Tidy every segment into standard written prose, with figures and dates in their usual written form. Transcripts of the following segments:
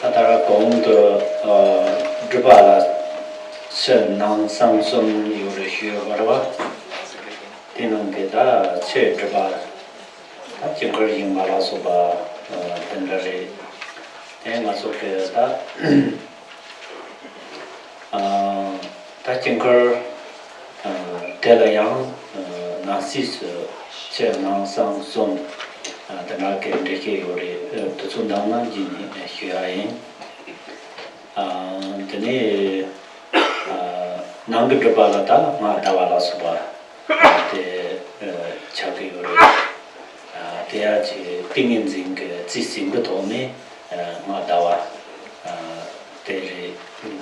Atara Gong to Drubala Sen Nang Samsung Yurishu Varava Tinangeta Che Drubala Jinker Yimbala Soba Tendari Tengasoka Jinker Telayang Nasis Che Nang Samsung Tanake Deke Yuri to Sundana Jini Huayin Tene Nangadrabalata Matavala Suba the Chaki Yuri Teachi Tingin Zising Tome Matawa Teri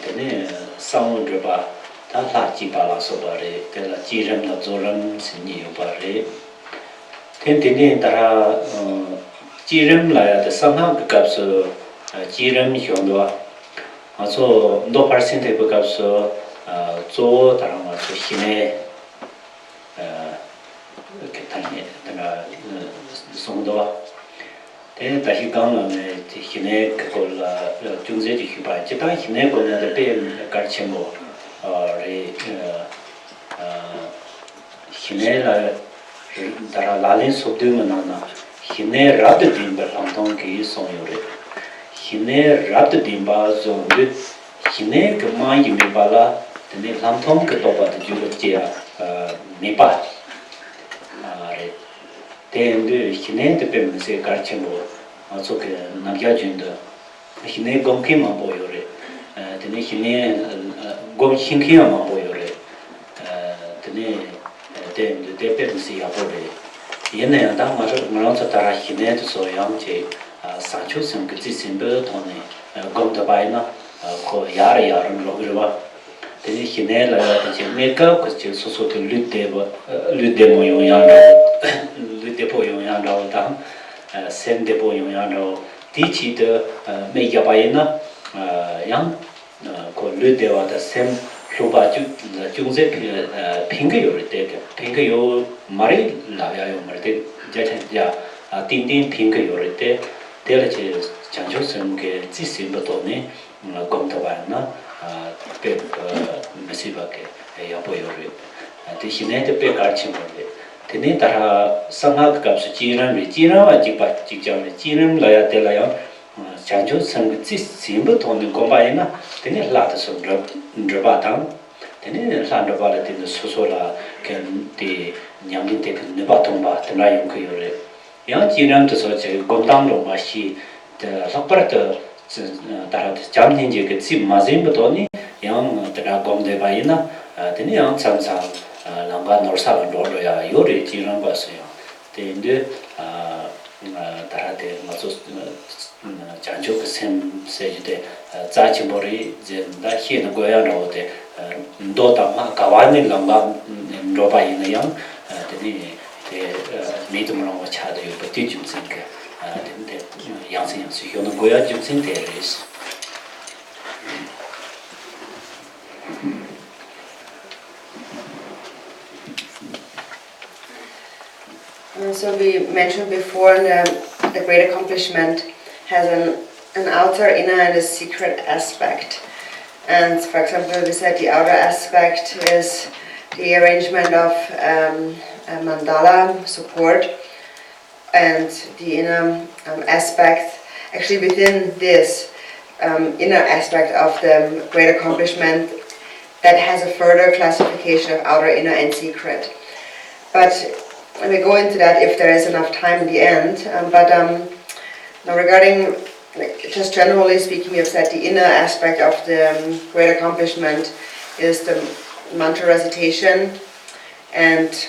Tene Soundraba Tata Jibala Sobare Tela Jiram Lazoram Sini Ubare Tentini Tara Jiram Laya the Sama Gapso Jiram Hyondwa also no percent Gapso Zo Tarama Hine Ketani Sondoa Then Tahigan Hine Kakola Junze Huba Jita Hine Gona the Bay Garchen Hine Dara Lalin Subdumanana, Hine Rabd Dimba Lanton Ki Sonyore, Hine Rabd Dimba Zondu, Hine Kama Yimibala, the Lanton Katoba the Julatia Nipa. Then the Hine the Pemse Garchembo, also Nagia Junda, Hine Gomkima Boyore, the Hine Gom Hinkima Boyore, the dependency of the Yene and Maranza Tarahine to Soyamche, Sancho Sim Simple Tony, Gomtabaina, Koyara and Logriva, the Hinela, the Jamaica, because so to Ludemo Yano, Ludepo Yano down, send Depo Yano, teach it, make a baina, young, called Ludeva the same. Luba Junze Pinga Pinga yo Mari Lavia Marte Jaja Dindin Pinga Yorite Delache Chanjosum ke Zisimbatone Gomtavana Pep Messivake Yapoyori the Hinete Pe Garchimore Tenetara Samhak Gaps Jiran Regina Jipa Jijam Jiram Laya Delaya Chanjo Sang Simbatone Gombaina then it lattes of Drubatan, then it landed in the Sosola can the Yamin take Nebatumba, the Nayum Kuyore. Young Jiram to such a Gondam Mashi, the Laparator Jamnin Jig Sim Mazim Batoni, young Dragom de Baina, then young Samsam Lamba nor Savan Roya, Yuri Jiram Basia, then the Tarate Masus. Janjuk Sem said the Zachibori, the Hin Goyano, the Dota Kawani Lamba Dropa in the young, the medium which had you, but did you think the young things you know Goya Jumsin there is. So we mentioned before the great accomplishment has an outer, inner, and a secret aspect. And for example, we said the outer aspect is the arrangement of a mandala support, and the inner aspect, actually within this inner aspect of the great accomplishment, that has a further classification of outer, inner, and secret. But we go into that if there is enough time in the end. Now regarding, just generally speaking, we have said the inner aspect of the great accomplishment is the mantra recitation, and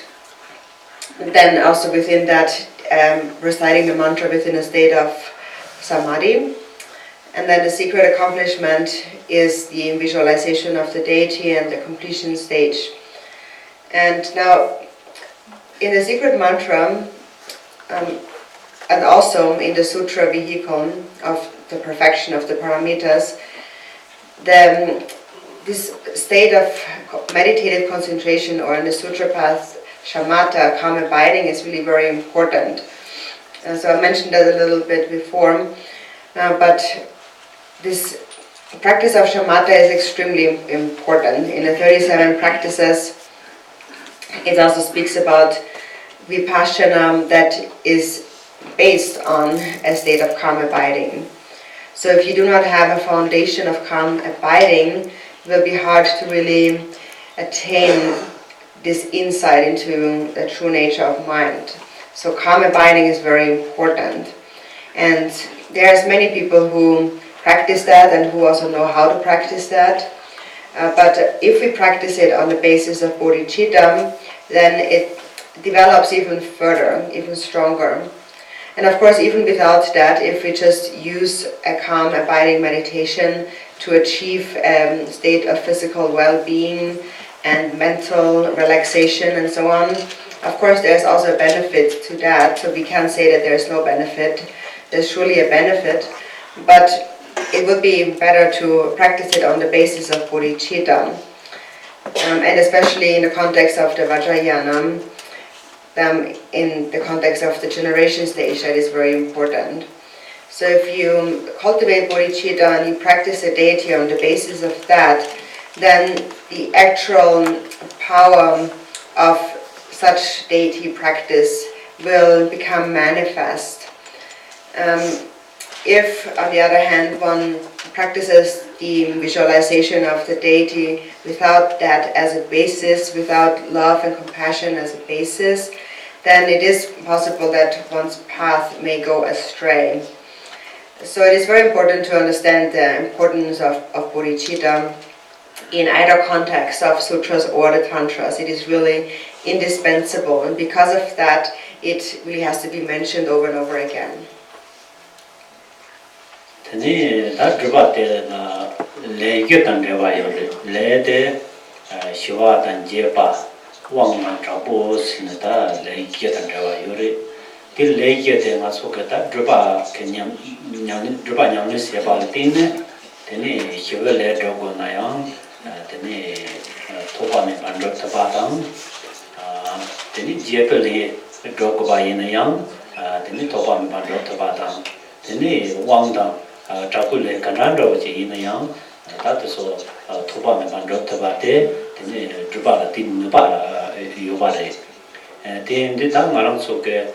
then also within that reciting the mantra within a state of samadhi. And then the secret accomplishment is the visualization of the deity and the completion stage. And now in the secret mantra, and also in the Sutra vehicle of the perfection of the paramitas, this state of meditative concentration, or in the Sutra path, shamatha, calm abiding, is really very important. So I mentioned that a little bit before, but this practice of shamatha is extremely important. In the 37 practices, it also speaks about vipassana that is based on a state of calm abiding. So if you do not have a foundation of calm abiding, it will be hard to really attain this insight into the true nature of mind. So calm abiding is very important. And there's many people who practice that and who also know how to practice that. But if we practice it on the basis of bodhicitta, then it develops even further, even stronger. And of course, even without that, if we just use a calm abiding meditation to achieve a state of physical well-being and mental relaxation and so on, of course there's also a benefit to that. So we can't say that there's no benefit. There's surely a benefit, but it would be better to practice it on the basis of bodhicitta. And especially in the context of the Vajrayana, in the context of the generation stage, that is very important. So if you cultivate bodhicitta and you practice the deity on the basis of that, then the actual power of such deity practice will become manifest. If, on the other hand, one practices the visualization of the deity without that as a basis, without love and compassion as a basis, then it is possible that one's path may go astray. So it is very important to understand the importance of bodhicitta in either context of sutras or the tantras. It is really indispensable, and because of that, it really has to be mentioned over and over again. Tani da drupa te na le yutan rewa yore, le de shiwa dan jepa wang na trapo sin da le yutan rewa yore. Ti le yute nga soka da drupa ke drupa nyamni sepa tine, tani shiwa le drogo na yang, tani topa me bandrop tapa tang, tani jepa le drogo ba yin yang, tani topa me bandrop tapa tang, tani wang dang Drubchen kanando ji yin yang ta so toba me ban rot ba te ne drupa la tin ne ba yo ba de te de ta ngarang so ke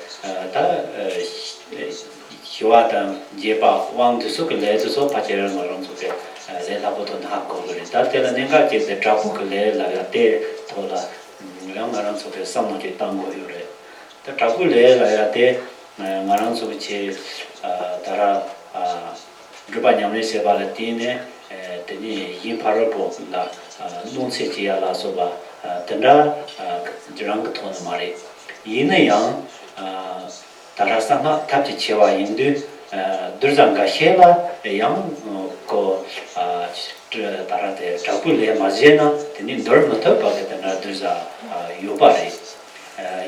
ta hiwa ta je ba wang de so ke le so pa che ngarang so ke le la bo to na ko le ta te la ne ga je de drapo ke le la te to la ngarang so ke sam ke tang go yo re ta drapo le la te ngarang so che tara Drubchen nyamne seba la tine, teni yin parapo la nungse jiya la soba, tenda jirang tono mare. Yin yang tarasanga tapchi chewa yindu, durzanga shela yang ko tarate drapu le mazena, teni dorma topa ke tenda durza yobare.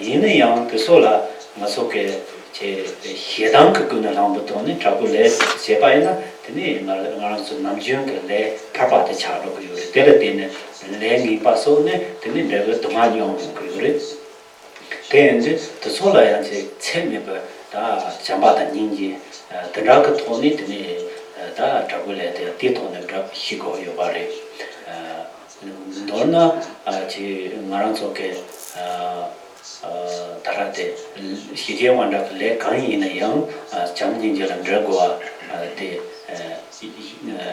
Yin yang keso la masoke che hedang kuguna lambatone trapu le sepaina teni ngarang su namjung ke le papa te charo ku yure tele tene le ngi paso ne teni le toma nyong ku yure tenje to sola yang che cheme ba da jamba da ningji tendra ka thoni teni da trapu le te ti thone dra higo yo bare norna che ngarang so ke tarate hije wanda le kan yin yang chamjin jalan dragwa de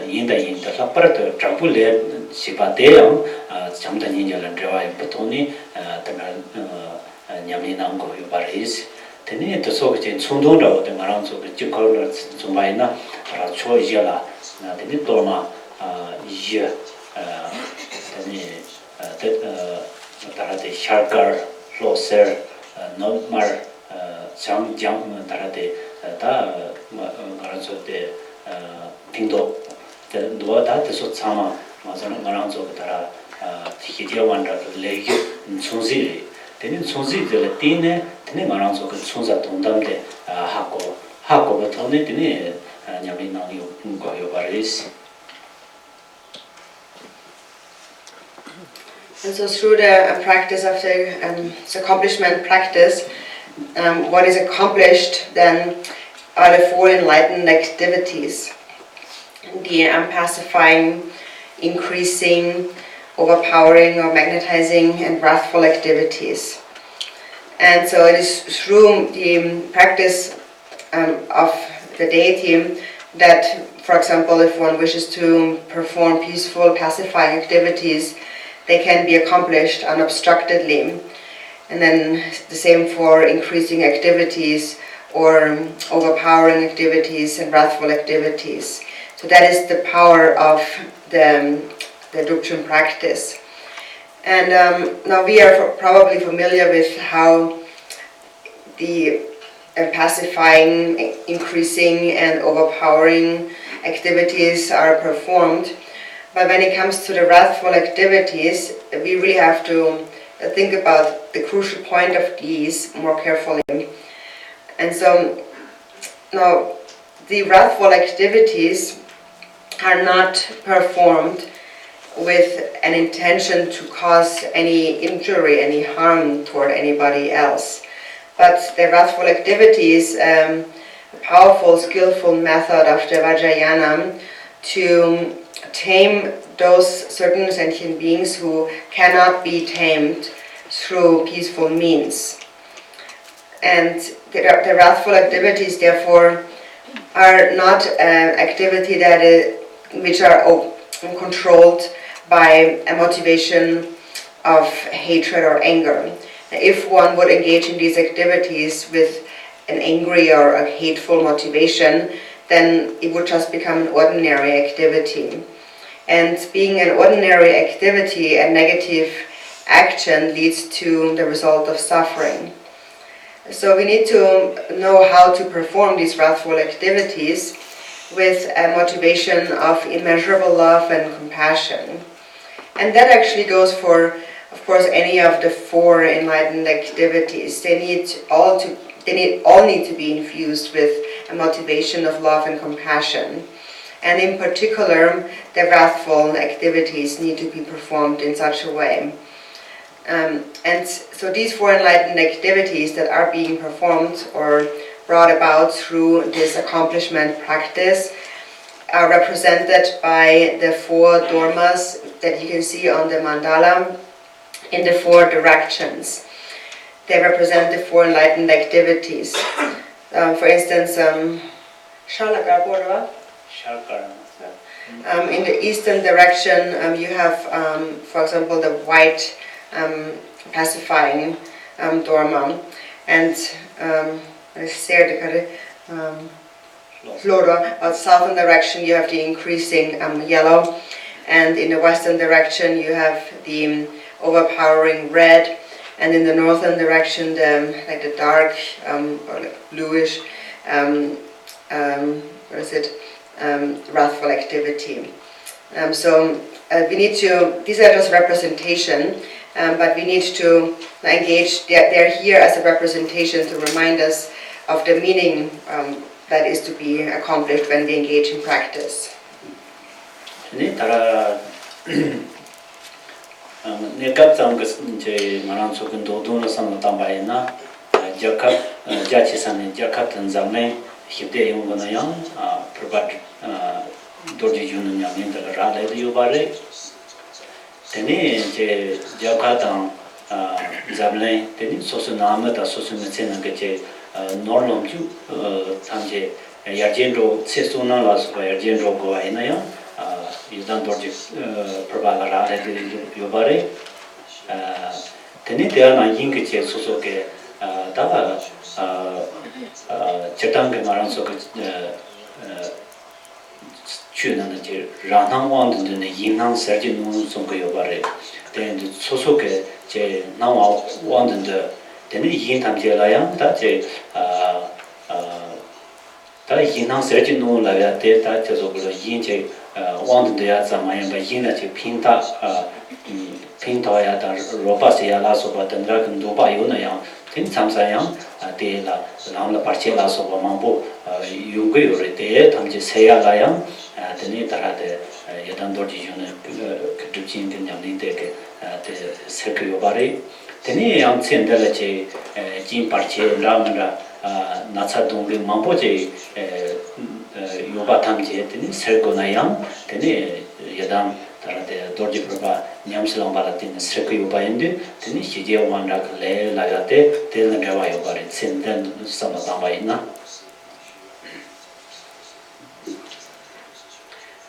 yinda yinda la parat trapu le sipa de yang chamda yin jalan drawa patoni tana nyamni nang go yu baris teni to so ke chundong ra de ngarang so ke chikol chumbai na ra cho yela na teni toma ye teni tarate sharkar loser nomar chang jang tarate da garanzo de pindo de do da de so chama ma so garanzo tara hidia wanda le chungzi teni chungzi de tine teni garanzo ke chungza dongdam de hako ba thone teni nyami na yo go yo baris. And so through the practice of the accomplishment practice, what is accomplished then are the four enlightened activities. the pacifying, increasing, overpowering or magnetizing and wrathful activities. And so it is through the practice of the deity that, for example, if one wishes to perform peaceful, pacifying activities, they can be accomplished unobstructedly. And then the same for increasing activities or overpowering activities and wrathful activities. So that is the power of the Drubchen practice. And now we are probably familiar with how the pacifying, increasing and overpowering activities are performed. But when it comes to the wrathful activities, we really have to think about the crucial point of these more carefully. And so now the wrathful activities are not performed with an intention to cause any injury, any harm toward anybody else. But the wrathful activities, a powerful, skillful method of the Vajrayana to tame those certain sentient beings who cannot be tamed through peaceful means. And the wrathful activities, therefore, are not an activity which are controlled by a motivation of hatred or anger. If one would engage in these activities with an angry or a hateful motivation, then it would just become an ordinary activity. And being an ordinary activity, a negative action leads to the result of suffering. So we need to know how to perform these wrathful activities with a motivation of immeasurable love and compassion. And that actually goes for, of course, any of the four enlightened activities. They all need to be infused with a motivation of love and compassion. And in particular, the wrathful activities need to be performed in such a way. And so these four enlightened activities that are being performed or brought about through this accomplishment practice are represented by the four dharmas that you can see on the mandala in the four directions. They represent the four enlightened activities. For instance, in the eastern direction, you have, for example, the white pacifying dharma, and southern direction you have the increasing yellow, and in the western direction you have the overpowering red, and in the northern direction the dark or like bluish wrathful activity. We need to, these are just representation, but we need to engage, they're here as a representation to remind us of the meaning that is to be accomplished when we engage in practice. yoba tamje teni serko na yang teni yadam tarate dorji proba nyamsilang bala teni serko yoba indi teni hije wanda kle lagate teni rewa yoba re tsenden sama tamba ina.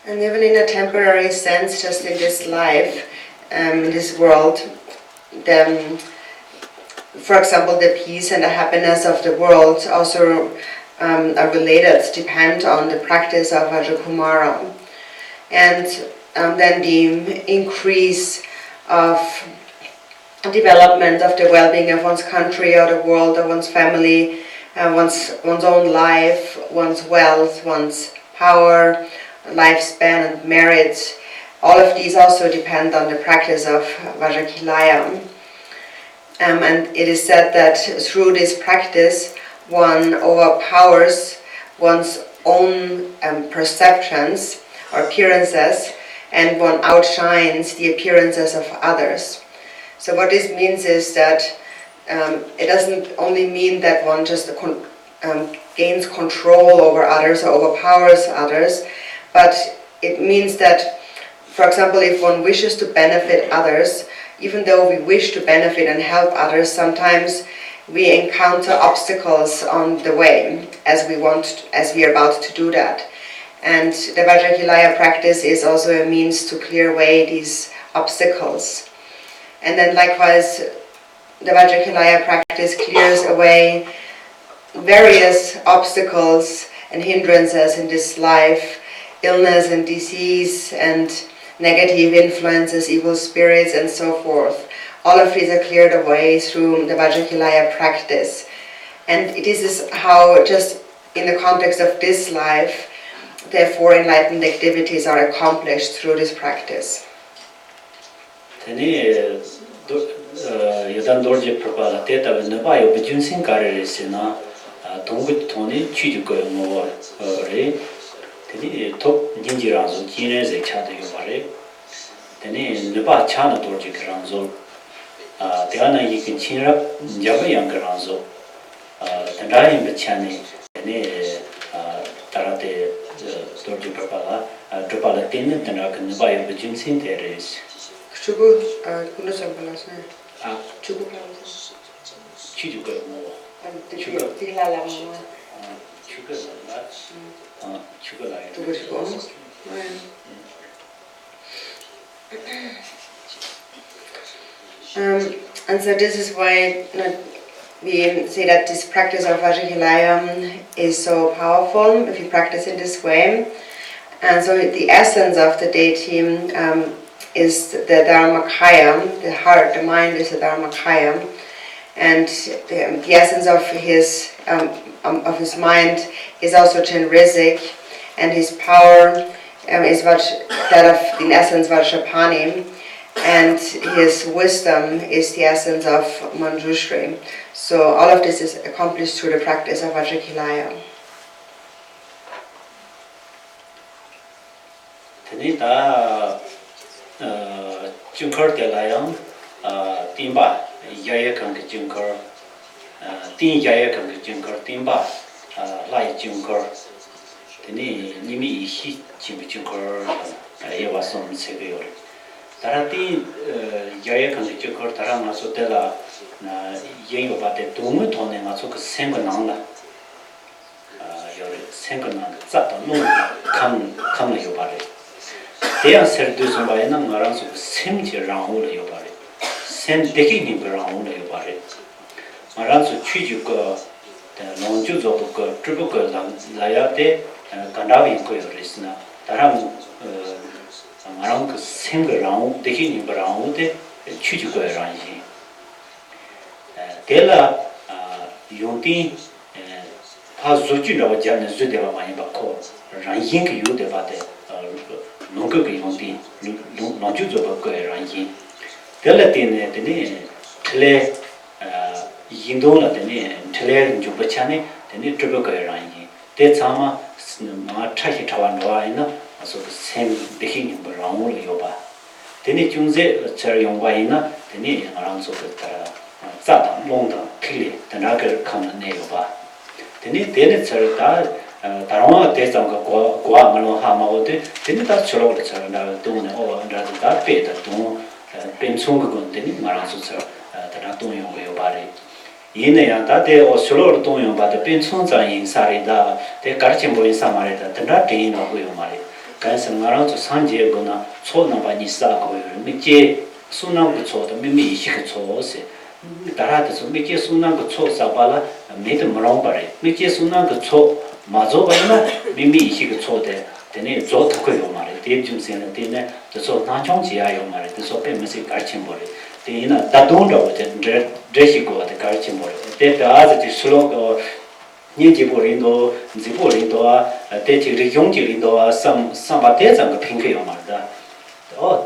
And even in a temporary sense, just in this life, in this world, for example, the peace and the happiness of the world also are related, depend on the practice of Vajrakumara. And then the increase of development of the well-being of one's country or the world or one's family, one's own life, one's wealth, one's power, lifespan and merit, all of these also depend on the practice of VajraKilaya. And it is said that through this practice, one overpowers one's own perceptions or appearances, and one outshines the appearances of others. So what this means is that it doesn't only mean that one just gains control over others or overpowers others, but it means that, for example, if one wishes to benefit others, even though we wish to benefit and help others, sometimes we encounter obstacles on the way as we are about to do that. And the VajraKilaya practice is also a means to clear away these obstacles. And then likewise, the VajraKilaya practice clears away various obstacles and hindrances in this life, illness and disease and negative influences, evil spirits and so forth. All of these are cleared away through the VajraKilaya practice. And this is how, just in the context of this life, therefore enlightened activities are accomplished through this practice. Yadam dorje prabhala teta venaba yo bujunsin karere sena tongut toni chujuko mo re teni top ninjiranzo jine ze chade yo bare teni neba chana dorje kranzo teana yikin chinra jaba yang kranzo tendai mbechane teni tarate dorje prabhala teni tena neba yo bujunsin teres Chugu kuno sambalas ne. Chugu plaus. Chugu mo. Chugu tilala mo. Chugu la. Chugu la. Chugu. And so this is why we say that this practice of VajraKilaya is so powerful if you practice in this way. And so the essence of the Deity is the Dharmakaya, the heart, the mind is the Dharmakaya, and the essence of his mind is also Chenrizik, and his power is that of, in essence, Vajrapani, and his wisdom is the essence of Manjushri. So all of this is accomplished through the practice of VajraKilaya. Junkar de Layang, Timba, Yayakang Junkar, Tin Yayakang Junkar, Timba, Lai Junkar, Tini Nimi Hi Junkar, Ayawasum Sevior. Tarati Yayakang Junkar, Tarama Sotela, Yayabate, Dumu Tone, Matsuka Sengananga, Senganang, Zata, Kam Yobare. They are said to some by a number of semi round your body. Send taking him around your body. Maranso Chijuka, the Lonjuzo, Tribuka, Layate, Kandavi Koyorisna, Taram Maranka sing around, taking him around the Chijuka Rangi. Tela Yunti Pazujino Janis Zudeva Manibako, Ranging you the body. Nunca que ontem não justo para que rangi. Tela tem tele indona tem tele jubachane tem triple que rangi. Te sama ma chahi chawan doa ina aso sem dehin brown yoba. Tem junze cher yongwa ina tem around so que zata long da kili tem nagar kam ne yoba. Tem cher da 다른 대상과 고아 말로 하마고데 되는다 저러고 저러다 돈에 어라도 다 빼다 돈 벤송거 건데니 말아서서 다나 돈용고요 바래 이내야 다대 어스로로 돈용 받아 벤송자 인사리다 대 가르친 보인 사마리다 다나 데이노고요 말이 그래서 말아서 산지에거나 초나바니 싸고요 미제 순나고 초도 미미 이식고 초세 다라도 미제 순나고 초 싸발라 메도 물어봐래 미제 순나고 초 마조바나 미미 이식고 초데 되네 조탁고요 말이 대중세는 되네 저 나중지야요 말이 저 빼면서 가르친 보래 되나 다돈도 드레시고 때 가르친 보래 때다 아주 슬로고 니지보린도 지보린도아 대지리 용지린도아 삼바대장 그 핑크요 말다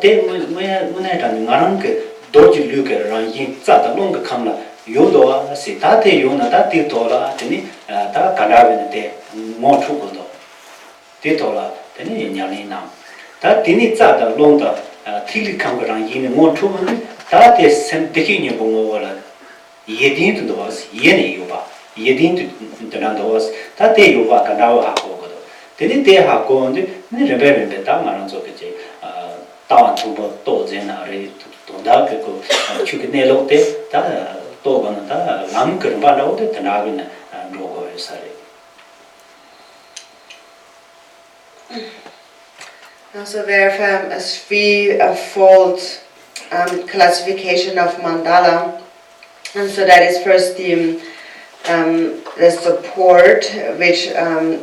때 뭐는 나랑 그 도지 류게랑 이 자다 롱가 칸라 요도아 시타테 요나다 티토라 되니 다 가라베는데 모투고도 티토라 되니 냐리나 다 되니 자다 롱다 티리칸거랑 이네 모투는 다테 센데히니 봉어라 예딘도 와서 예네 요바 예딘도 드난도 와서 다테 요바 가나와 하고거든 되니 대 하고인데 네 레벨인데 다 말은 저기지 다운 투보 도제나리 돈다 그 추기네로데 다 또거는 다 남그런 바라오데 드나기는 로고에 살이 Also there a threefold classification of mandala, and so that is first the support, which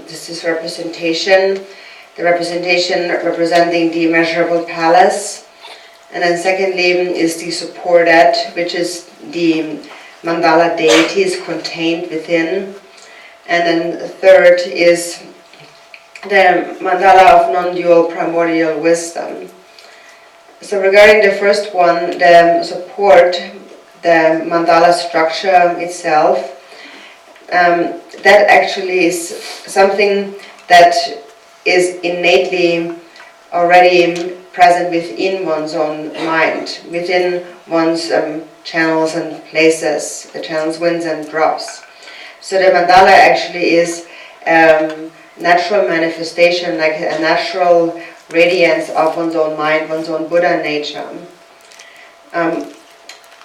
this is representation, the representation representing the immeasurable palace, and then secondly is the supported, which is the mandala deity is contained within, and then third is the mandala of non-dual primordial wisdom. So regarding the first one, the support, the mandala structure itself, that actually is something that is innately already present within one's own mind, within one's channels and places, the channels, winds and drops. So the mandala actually is natural manifestation, like a natural radiance of one's own mind, one's own Buddha nature.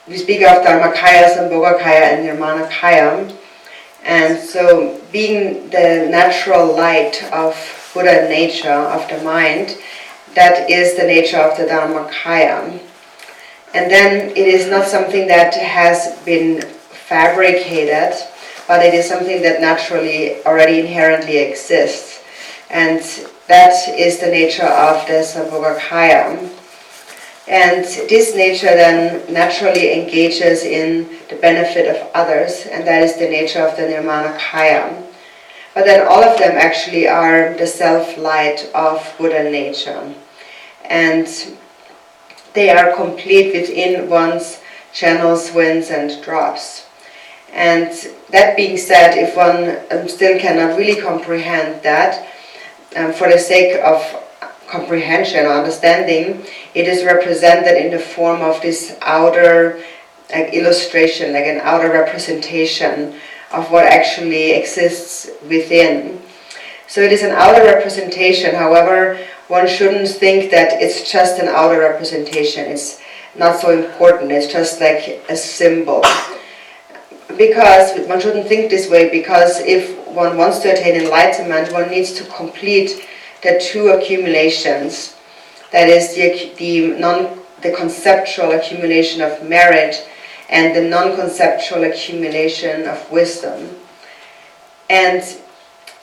We speak of Dharmakaya, Sambhogakaya, and Nirmanakaya, and so being the natural light of Buddha nature, of the mind, that is the nature of the Dharmakaya. And then it is not something that has been fabricated, but it is something that naturally already inherently exists. And that is the nature of the Sambhogakaya. And this nature then naturally engages in the benefit of others, and that is the nature of the Nirmanakaya. But then all of them actually are the self-light of Buddha nature. And they are complete within one's channels, winds and drops. And that being said, if one still cannot really comprehend that, for the sake of comprehension or understanding, it is represented in the form of this outer illustration, like an outer representation of what actually exists within. So it is an outer representation, however, one shouldn't think that it's just an outer representation. It's not so important, it's just like a symbol. Because one shouldn't think this way, because if one wants to attain enlightenment, one needs to complete the two accumulations. That is the conceptual accumulation of merit and the non-conceptual accumulation of wisdom. And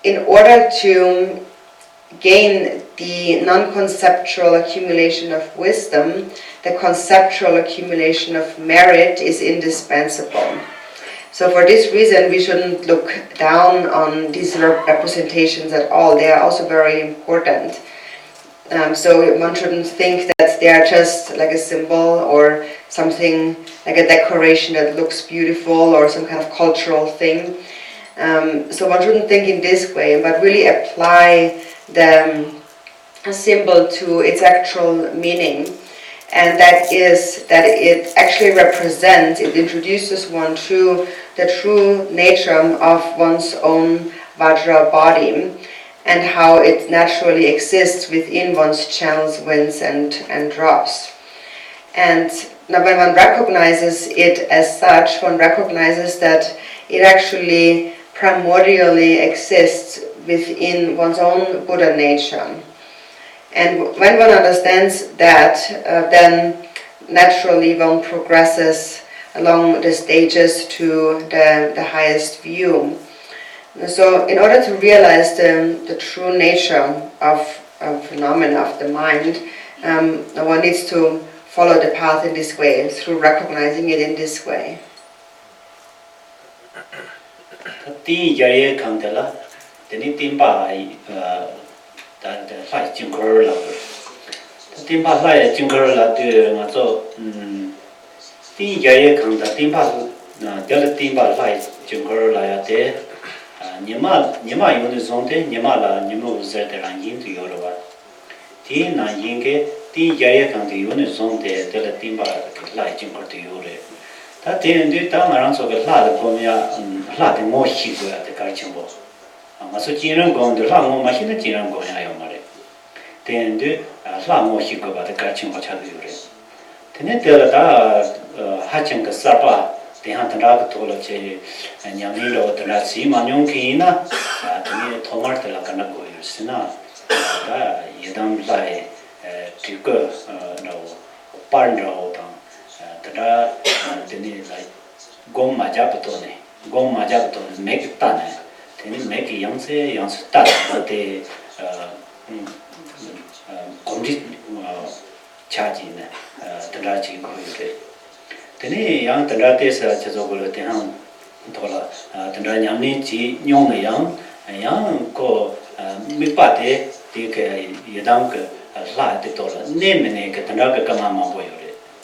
in order to gain the non-conceptual accumulation of wisdom, the conceptual accumulation of merit is indispensable. So for this reason, we shouldn't look down on these representations at all. They are also very important. So one shouldn't think that they are just like a symbol or something like a decoration that looks beautiful or some kind of cultural thing. So one shouldn't think in this way, but really apply the symbol to its actual meaning. And that is that it actually represents, it introduces one to the true nature of one's own Vajra body, and how it naturally exists within one's channels, winds, and drops. And now when one recognizes it as such, one recognizes that it actually primordially exists within one's own Buddha nature. And when one understands that, then naturally one progresses along the stages to the highest view. So in order to realize the true nature of phenomena of the mind, one needs to follow the path in this way, through recognizing it in this way.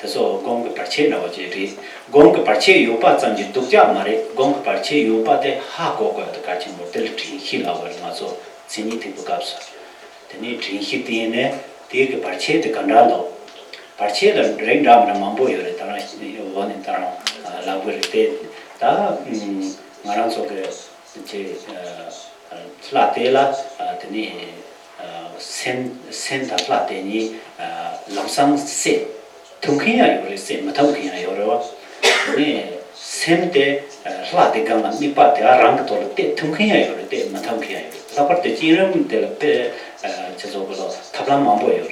so gong parche na je ri gong parche yopa chang dukja mare gong parche yopa te ha ko ko ta chim motel tri hi la wa ma so chini ti bu kapsa teni tri hi ti ne te ke parche te kanda lo parche la reng dam na mambo yo re ta na yo ne ta la bu re te ta ngaran so ke je la te la teni sen ta la te ni lamsang se 통키야 요리 셈 통키야 요로 네 셈데 라데 gamma 미파테 아랑도 때 통키야 요리 때 마통키야 요리 사퍼때 지름 때때 저저거로 탑란 만 보여요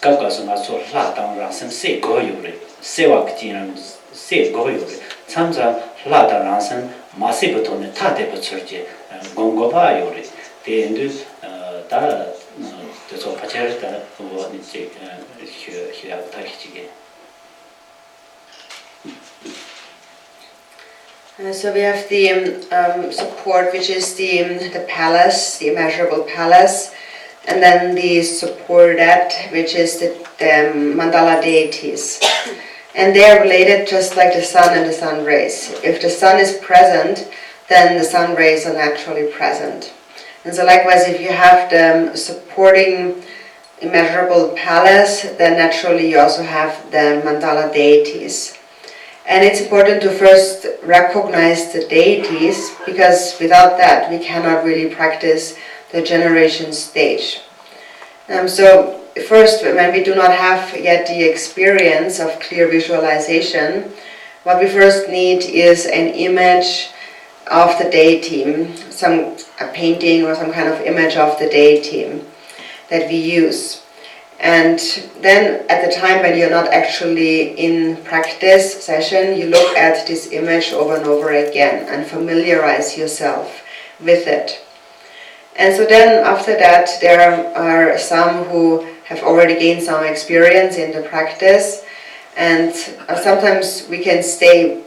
가까서 나서 라당 라셈 세 고요리 세와 지름 세 고요리 참자 라다 라셈 마시부터는 타데 붙여지 공고바 요리 때인데 다 저저 파체르다 뭐 이제 휴야 타기지게 So we have the support, which is the palace, the immeasurable palace, and then the supported, which is the Mandala deities. And they are related just like the sun and the sun rays. If the sun is present, then the sun rays are naturally present. And so likewise, if you have the supporting immeasurable palace, then naturally you also have the Mandala deities. And it's important to first recognize the deities, because without that we cannot really practice the generation stage. So first, when we do not have yet the experience of clear visualization, what we first need is an image of the deity, a painting or some kind of image of the deity that we use. And then at the time when you're not actually in practice session, you look at this image over and over again and familiarize yourself with it. And so then after that, there are some who have already gained some experience in the practice, and sometimes we can stay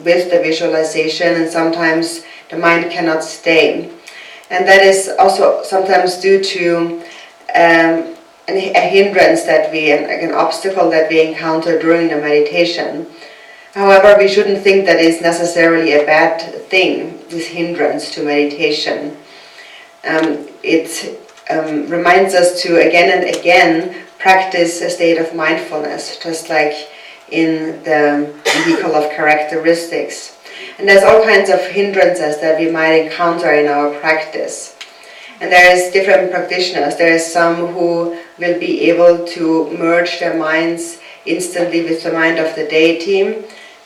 with the visualization, and sometimes the mind cannot stay. And that is also sometimes due to a hindrance that an obstacle that we encounter during the meditation. However, we shouldn't think that it's necessarily a bad thing, this hindrance to meditation. It reminds us to again and again practice a state of mindfulness, just like in the vehicle of characteristics. And there's all kinds of hindrances that we might encounter in our practice. And there is different practitioners. There is some who will be able to merge their minds instantly with the mind of the deity,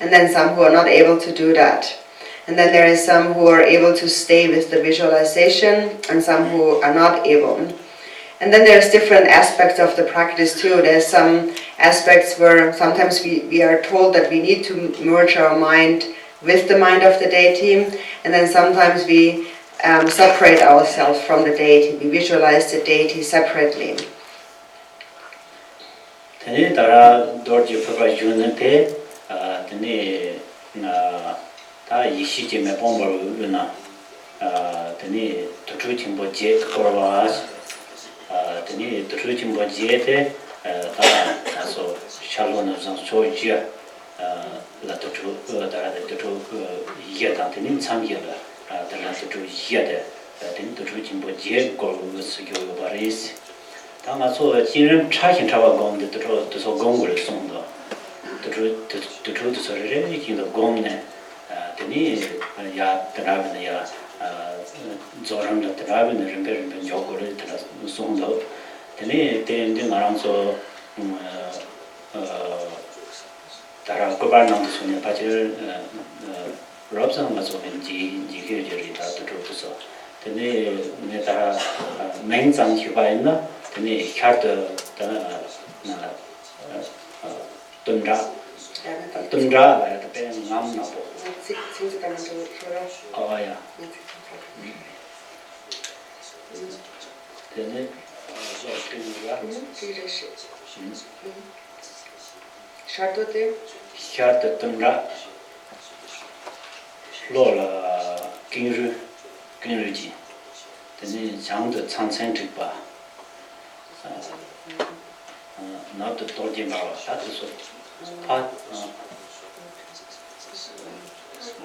and then some who are not able to do that. And then there is some who are able to stay with the visualization, and some who are not able. And then there's different aspects of the practice too. There's some aspects where sometimes we are told that we need to merge our mind with the mind of the deity, and then sometimes we separate ourselves from the deity. We visualize the deity separately. Tene dara dorji papa junete tene ta yishi je me bombo una tene tuchu chimbo je korwas tene tuchu chimbo je te ta so shalona zan soji la tuchu dara de tuchu yeda tene samyela dara tuchu yeda tene tuchu chimbo je korwas yo baris当做今人查询查完工的，都说工过来送的，都说人已经的工呢，等你呀，在那边的呀，早上的在那边的人叫过来，在那送的，等你等马上说，当然各班上的说呢，把这老上嘛说明几个就是他都说，等你那他门上去办呢。tene kharta na tundra la ta pe ngam na po oh ya tene kharta tundra lo la kinru ji tene chang de chang chen tri ba not the Dorji Mara, that is what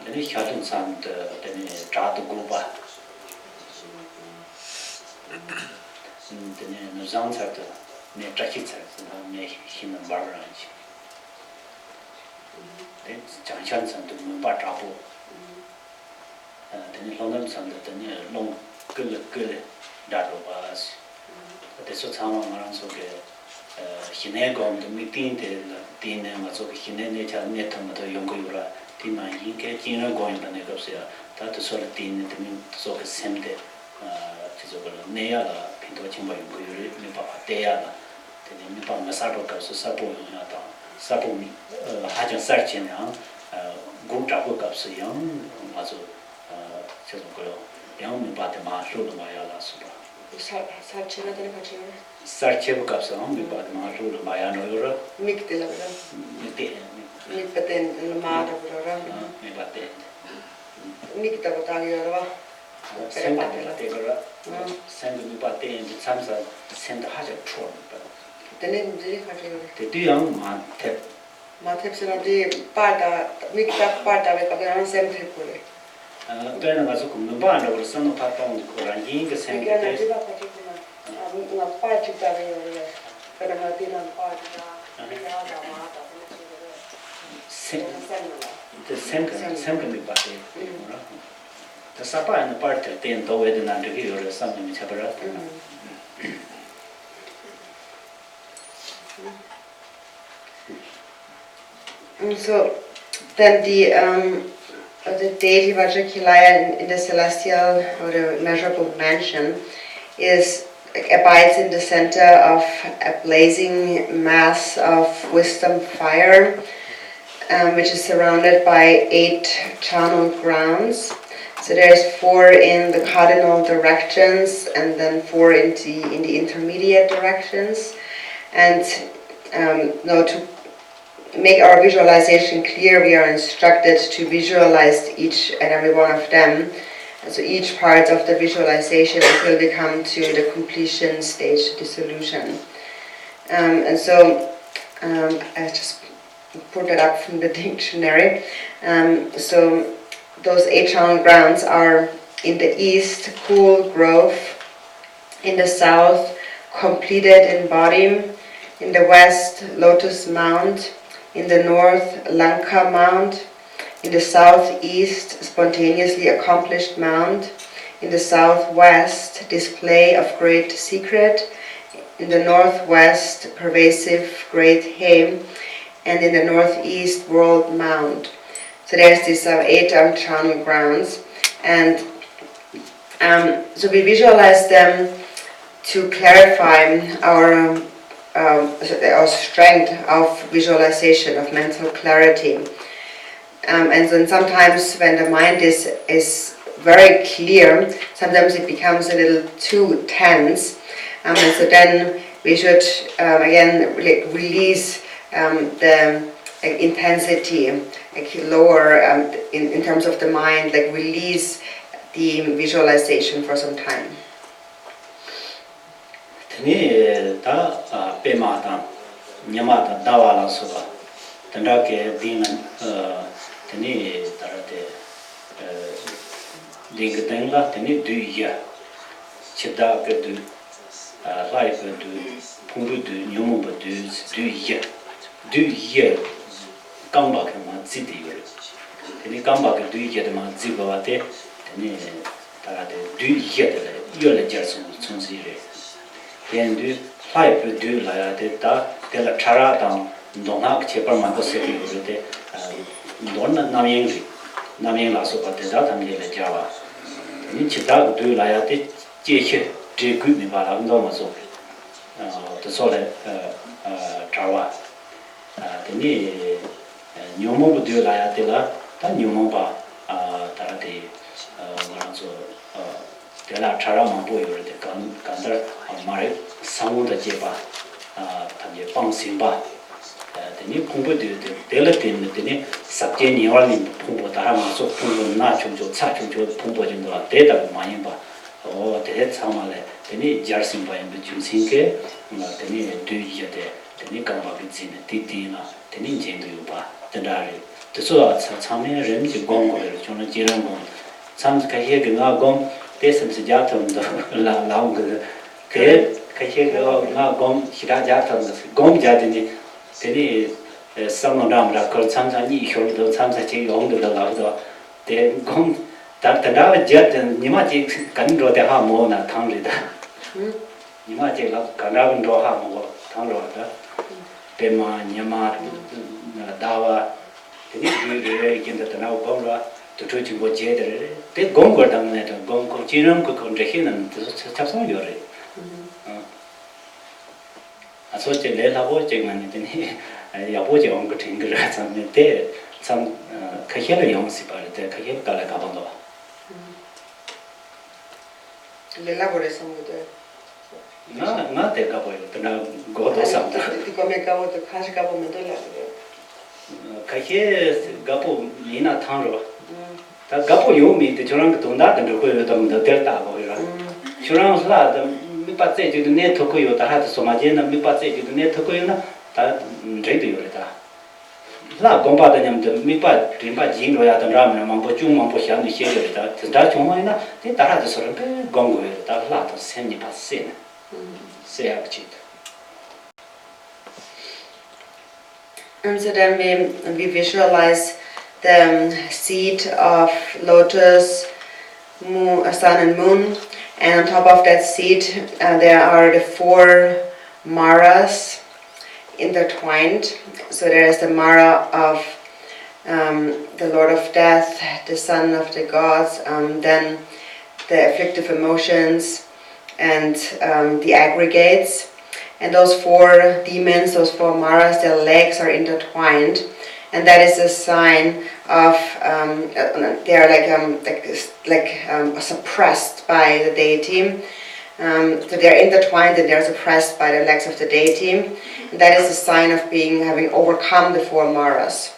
then he had in some then Jad Guba then Nuzans had near Jackies and make him and Baranch. Then Janshan and Mumba Trapo. Then London's and the long good that was. Adesso siamo adesso che Hinego the meeting the mazzo che Hine già netto ma to yongo yura di ma che Hine going da negozia tanto solo tin the so che sente ci so quello nea la pinto ci mai yuri mi pa tea la te mi pa masato ka so sapo na ta sapo mi ha ja search na group ta ko ka so yang mazzo ci so quello yang mi pa te ma solo ma ya la so Sarcheva delle faccione? Sarcheva capsano, mi pare ma giuro ma hanno loro. Micte la vera. Mi patente la madre però. Mi patente. Micta votali loro. Sempre la tegora. Sempre mi patente, samsa sempre haja tron. Tene di faccione. Te tu yang ma te. Ma te sono di parta, micta parta perché abbiamo sempre quelle. Pena mazzo come banda ora sono fatto un coragin che sempre che una parte da per la mattina parte sempre mi pare da sapa in parte tento vedere una review ora sono mi c'era so then the deity VajraKilaya in the celestial or the immeasurable mansion abides in the center of a blazing mass of wisdom fire, which is surrounded by 8 charnel grounds. So there's 4 in the cardinal directions and then 4 in the intermediate directions. And to make our visualization clear, we are instructed to visualize each and every one of them. And so each part of the visualization until we come to the completion stage, dissolution. And so I just put that up from the dictionary. So those 8 charnel grounds are in the east, cool grove, in the south, completed in body, in the west, lotus mount, in the north, Lanka Mount, In the southeast, spontaneously accomplished mound. In the southwest, display of great secret. In the northwest, pervasive great hymn. And in the northeast, world mound. So there's these 8 charnel grounds. And so we visualize them to clarify our strength of visualization, of mental clarity. And then sometimes when the mind is very clear, sometimes it becomes a little too tense. And so then we should again release the intensity, lower in terms of the mind, release the visualization for some time. Tene ta pemata nyamata dawala soba tanda ke dingan tene tarate dingtengla tene duya chida ke du life du puru du nyomo du duya kamba ke ma zidi yo tene kamba ke duya de ma ziba te tene tarate duya de yo le jason tsonsire yendu life du la de ta de la chara dang dongak chepar ma ko se ki de don namyen la so pa de da tam ye le jawa ni chita du la ya de je che je gu mi ba la ndo ma so de so le chawa de ni nyomo bu du la ya de la ta nyomo ba ta de ma so de la chara ma bo yo de kan dar mare samu de je ba ta ye pang sim ba de ni pung bu de le tin de ni sap je ni wa ni pung bo da ma so pung bo na chung jo cha chung jo pung bo jin da de da ma yin ba o de cha ma le de ni jar sim ba yin bu jun sin ke ma de ni du ye de ni kan ba bi jin de ti na de ni jin du ba de da ri de so cha me ren ji gong go le chung ji ren gong sam ka ye ge na gong de sem se ja thum da la ge ke ka ye ge na gong shi da ja thum da gong ja de ni some ram ra ko sam sa ni hyo do sam sa chi yong de la do de gong da da ja de ni ma ji kan ro de ha mo na thang ri da ni ma ji la kan ra ben ro ha mo thang ro da pe ma ni ma da wa de ni ri kin da na gong ra to to chi go je de gong go dang ne da gong ko chi ram ko de hin nan de cha so yo re a so che le la bo che man ni ya bo che ong ko ting ge ra sam ne de sam ka he le yong si pa de ka he ka la ka bon do Le lavori sono de na te ka bo de na go do sam da ti come cavo de cash cavo me dola ka he ga bo ni na thang ro ta ga bo yo mi de chorang dong da de ko yo dong de ter ta bo yo chorang la de mi pa tse ju de ne to ko yo ta ha de so ma je na mi pa tse ju de ne to ko yo na ta re de yo re ta la gong ba de nyam de mi pa rin pa jing ro ya de ram na ma bo chung ma bo xiang ni xie yo ta da chung ma na de ta ha de so ren pe gong go yo ta la to sen ni pa sen se ya chi. And so then we visualize the seed of lotus, sun and moon, and on top of that seed there are the 4 maras intertwined. So there is the mara of the Lord of Death, the Son of the Gods, then the afflictive emotions and the aggregates. And those 4 demons, those 4 maras, their legs are intertwined, and that is a sign of they are suppressed by the deity. So they are intertwined and they are suppressed by the legs of the deity. And that is a sign of having overcome the 4 maras.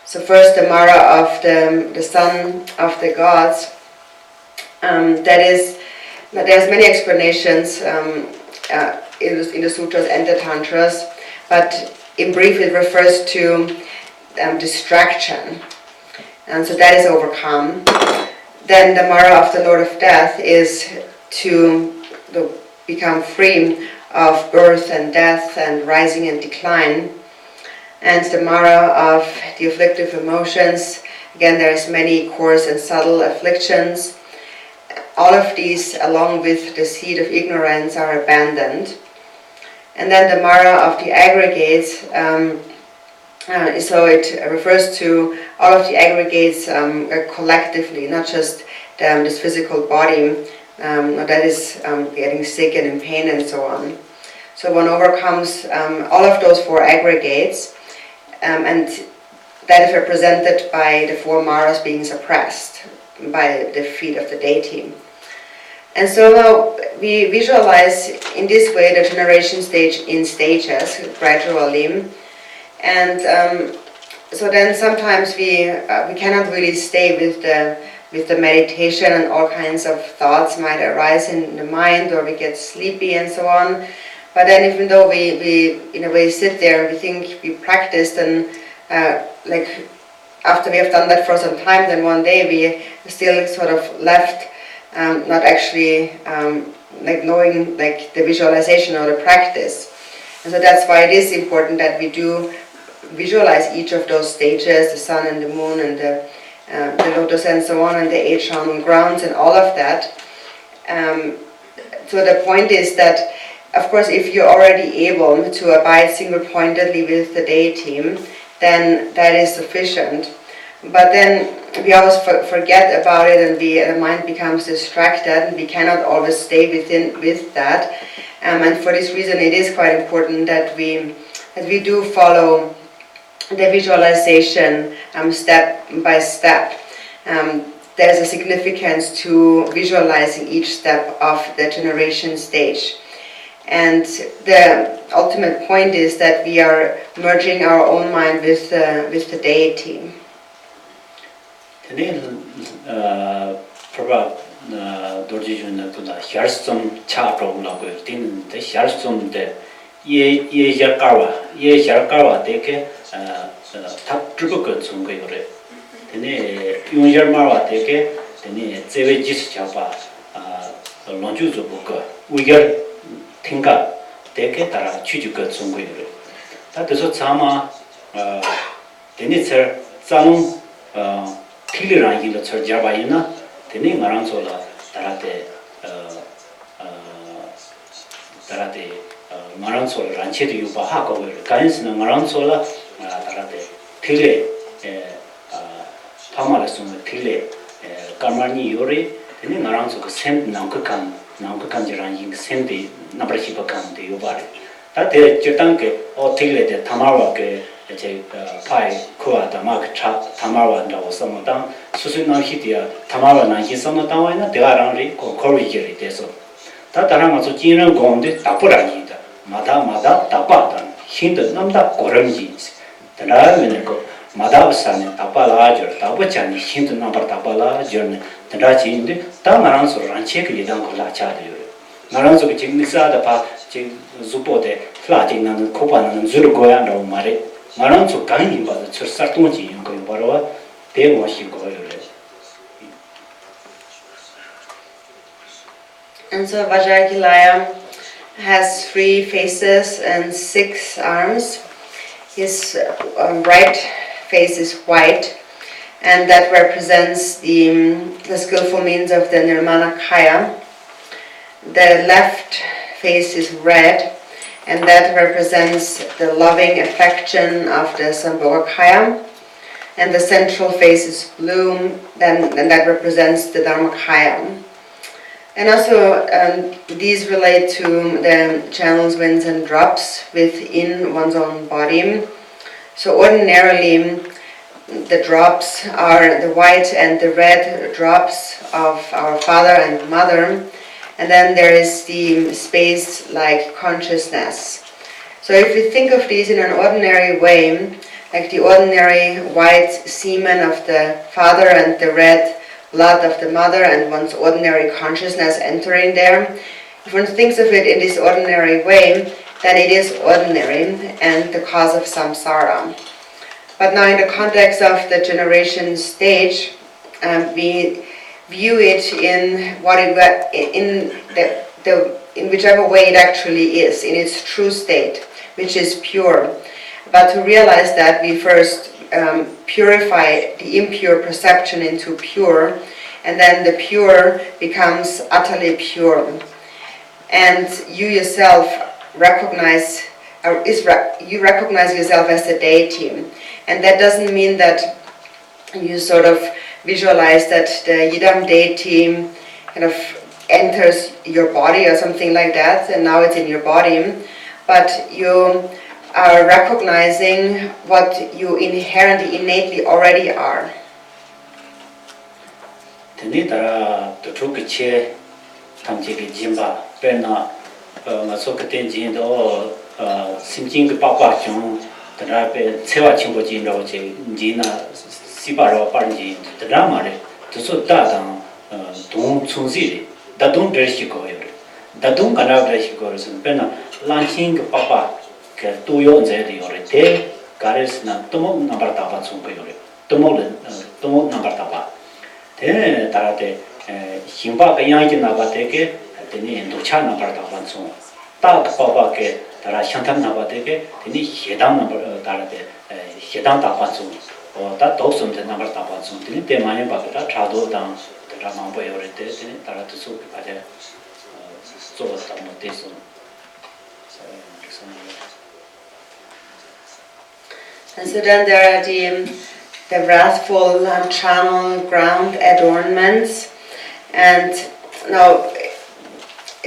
So first, the mara of the Son of the Gods. There's many explanations in the sutras and the tantras, but in brief it refers to distraction, and so that is overcome. Then the mara of the Lord of Death is to become free of birth and death and rising and decline, and the mara of the afflictive emotions, Again, there's many coarse and subtle afflictions. All of these, along with the seed of ignorance, are abandoned. And then the Mara of the aggregates, so it refers to all of the aggregates collectively, not just this physical body that is getting sick and in pain and so on. So one overcomes all of those four aggregates, and that is represented by the four Maras being suppressed by the feet of the deity. And so now we visualize in this way the generation stage in stages, gradually. And so then sometimes we cannot really stay with the meditation, and all kinds of thoughts might arise in the mind, or we get sleepy and so on. But then even though we in a way sit there and we think we practiced, and like after we have done that for some time, then one day we still sort of left not actually like knowing like the visualization or the practice. And so that's why it is important that we do visualize each of those stages, the sun and the moon and the lotus and so on, and the 8 charnel grounds and all of that. So the point is that, of course, if you're already able to abide single-pointedly with the deity, then that is sufficient. But then we always forget about it, and the mind becomes distracted, and we cannot always stay with that. And for this reason, it is quite important that we do follow the visualization step by step. There's a significance to visualizing each step of the generation stage. And the ultimate point is that we are merging our own mind with the deity. Today, probably Dorjijun to the Hersum Chapo Lago, the Hersum the Ye Yarkawa, take Drubchen Sungayore. Then Yunjar Marwa take, then Zevejis Chapa, Lonjuzo book, Uyar Tinga, take it, Chujuka Sungayore. That is what Sama, then it's her Salon. Kiliran in the Jabayina, the name Aransola, Tarate, Maransola, Ranchetti, Bahako, Kains, Maransola, Tarate, Tile, Pamalasum, Tile, Karmani Yuri, the name Aranso, sent Nankakan Jiran, sent the Nabrahipakam, the Yubari. That the Jetanke or Tile, the Tamara. Pai Kua Tamak Tamara and Samatan, Susuna Hitia, Tamara and Hisamatan, the Aranri, Corrigiri Deso. Tataramasu Jina Gonde, Tapurahita, Mada, Tapatan, Hinda Namda Koranjins. The Raveneko, Madavsan, Tapalager, Tabuchan, Hinda number Tapala, Journey, the Rajindi, Tamaranso, Rancheki, Dankola Chadu. Naranso Chimisa, the Pa, Zupote, Flatin and Copan and Zulugoyan or Mare. Maranso Kani was a Sartunji in Koyabara, they was you go. And so VajraKilaya has 3 faces and 6 arms. His right face is white, and that represents the skillful means of the Nirmanakaya. The left face is red, and that represents the loving affection of the Sambhogakaya. And the central face is blue, and that represents the Dharmakaya. And also these relate to the channels, winds and drops within one's own body. So ordinarily the drops are the white and the red drops of our father and mother. And then there is the space like consciousness. So if you think of these in an ordinary way, like the ordinary white semen of the father and the red blood of the mother and one's ordinary consciousness entering there, if one thinks of it in this ordinary way, then it is ordinary and the cause of samsara. But now in the context of the generation stage, we view it in what it in whichever way it actually is, in its true state, which is pure. But to realize that, we first purify the impure perception into pure, and then the pure becomes utterly pure. And you yourself recognize, you recognize yourself as the deity. And that doesn't mean that you sort of visualize that the Yidam deity kind of enters your body or something like that, and now it's in your body, but you are recognizing what you inherently, innately already are. And so then there are the wrathful charnel ground adornments, and now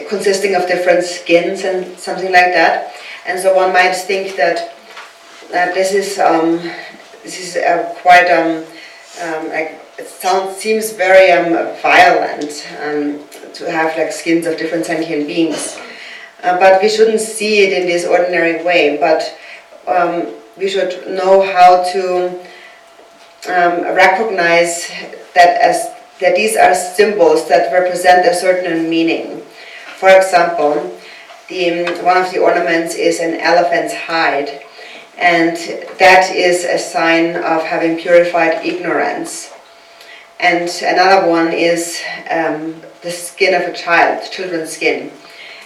consisting of different skins and something like that. And so one might think that this is quite like it seems very violent to have like skins of different sentient beings, but we shouldn't see it in this ordinary way. But we should know how to recognize that these are symbols that represent a certain meaning. For example, one of the ornaments is an elephant's hide, and that is a sign of having purified ignorance. And another one is the skin of a child, children's skin,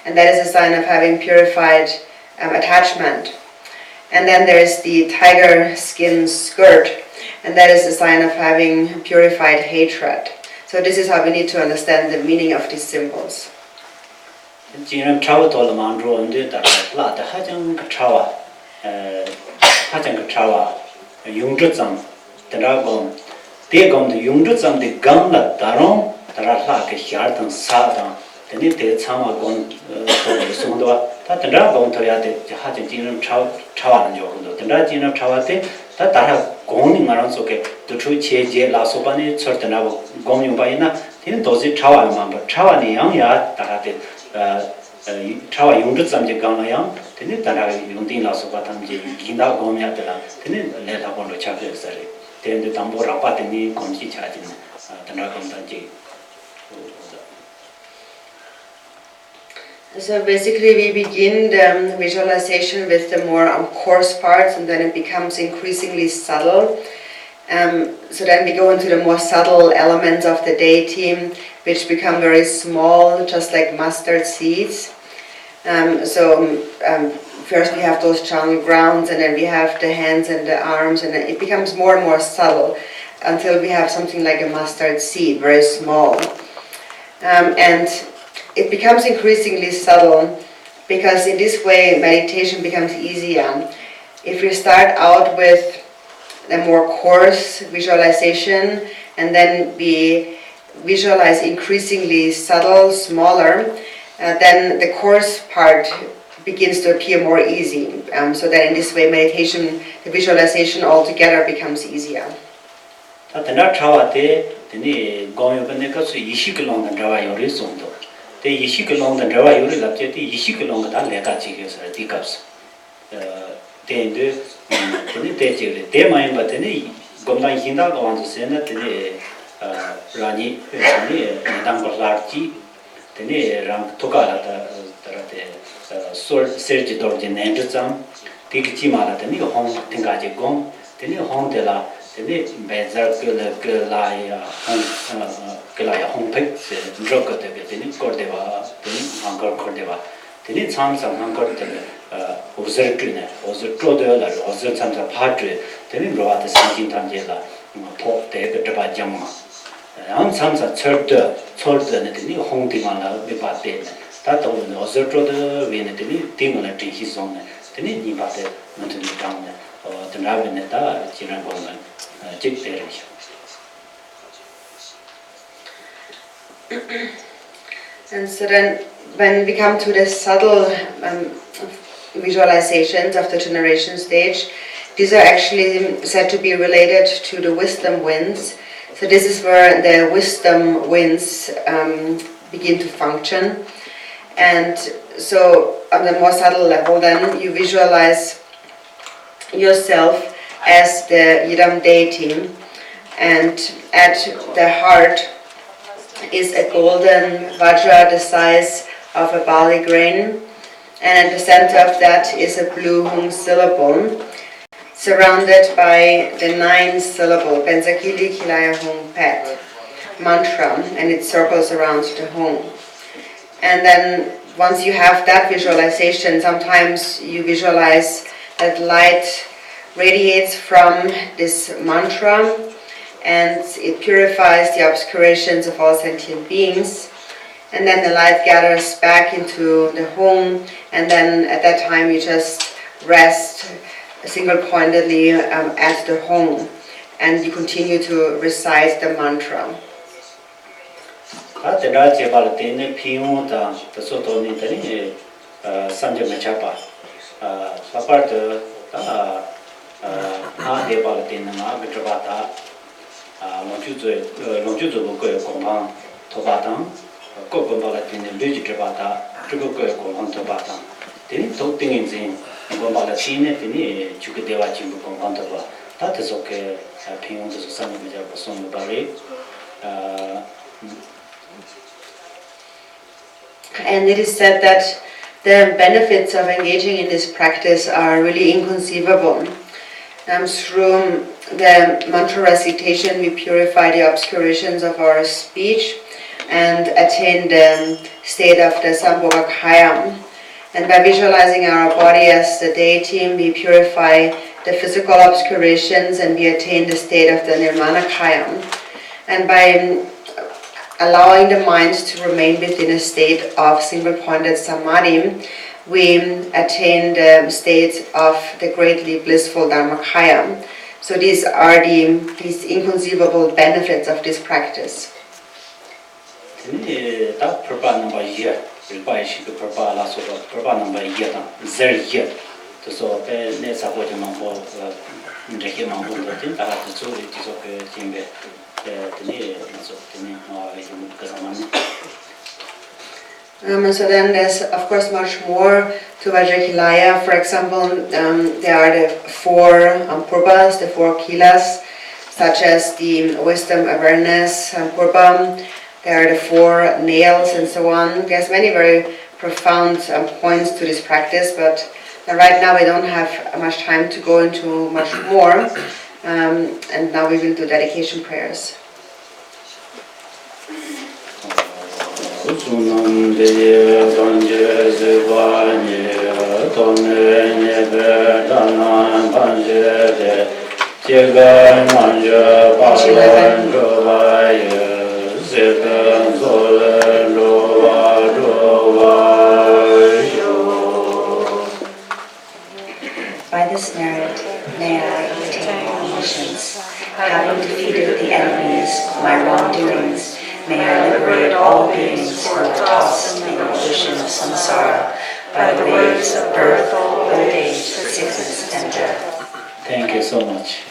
and that is a sign of having purified attachment. And then there's the tiger skin skirt, and that is a sign of having purified hatred. So this is how we need to understand the meaning of these symbols. So basically we begin the visualization with the more coarse parts, and then it becomes increasingly subtle. So then we go into the more subtle elements of the deity, which become very small, just like mustard seeds. First we have those charnel grounds, and then we have the hands and the arms, and it becomes more and more subtle until we have something like a mustard seed, very small. And it becomes increasingly subtle because in this way meditation becomes easier. If we start out with a more coarse visualization and then we visualize increasingly subtle, smaller, then the coarse part begins to appear more easy. So that in this way meditation, the visualization altogether becomes easier. VajraKilaya homepage Drubchen Tini tsam sam hankar tene ozir tune, ozir trodyo lar, ozir tsam sam padre, Then grow at the sinking tangela, talk the Drubchen Jama. And some third the home Timala, the Pate, that over the other brother, when the Timala in his own, the Nipate, not in the town, or the Ravinetta, Chiran woman, Jig Perish. And so then, when we come to the subtle visualizations of the generation stage, these are actually said to be related to the wisdom winds. So this is where the wisdom winds begin to function. And so on the more subtle level then, you visualize yourself as the Yidam deity, and at the heart is a golden Vajra the size of a barley grain, and at the center of that is a blue hung syllable, surrounded by the 9-syllable VajraKilaya hung pet mantra, and it circles around the home. And then once you have that visualization, sometimes you visualize that light radiates from this mantra, and it purifies the obscurations of all sentient beings. And then the light gathers back into the home, and then at that time you just rest single-pointedly at the home, and you continue to recite the mantra. And it is said that the benefits of engaging in this practice are really inconceivable. Through the mantra recitation, we purify the obscurations of our speech and attain the state of the Sambhogakaya. And by visualizing our body as the deity, we purify the physical obscurations and we attain the state of the Nirmanakaya. And by allowing the mind to remain within a state of single-pointed samadhi, we attain the state of the greatly blissful Dharmakaya. So these are these inconceivable benefits of this practice. So then there's of course much more to VajraKilaya. For example, there are the 4 purbas, the 4 kilas, such as the wisdom awareness purba. There are the 4 nails and so on. There's many very profound points to this practice, but right now we don't have much time to go into much more. And now we will do dedication prayers. By this merit, may I attain all missions. Having defeated the enemies of my wrongdoings, may I liberate all beings who are tossed in the ocean of samsara by the waves of birth, old age, sickness, and death. Thank you so much.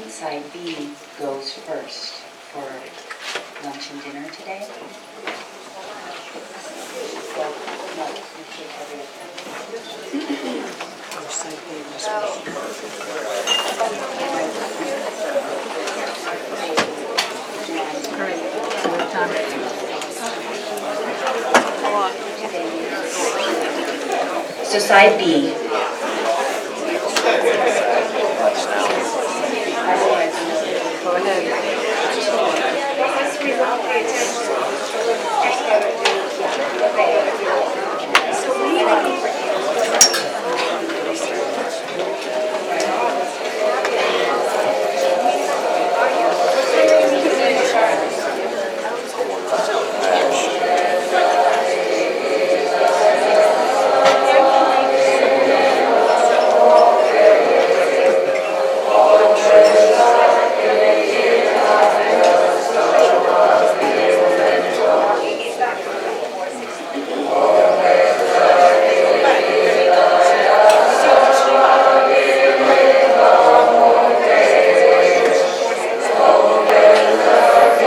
side B goes first for lunch and dinner today. So side B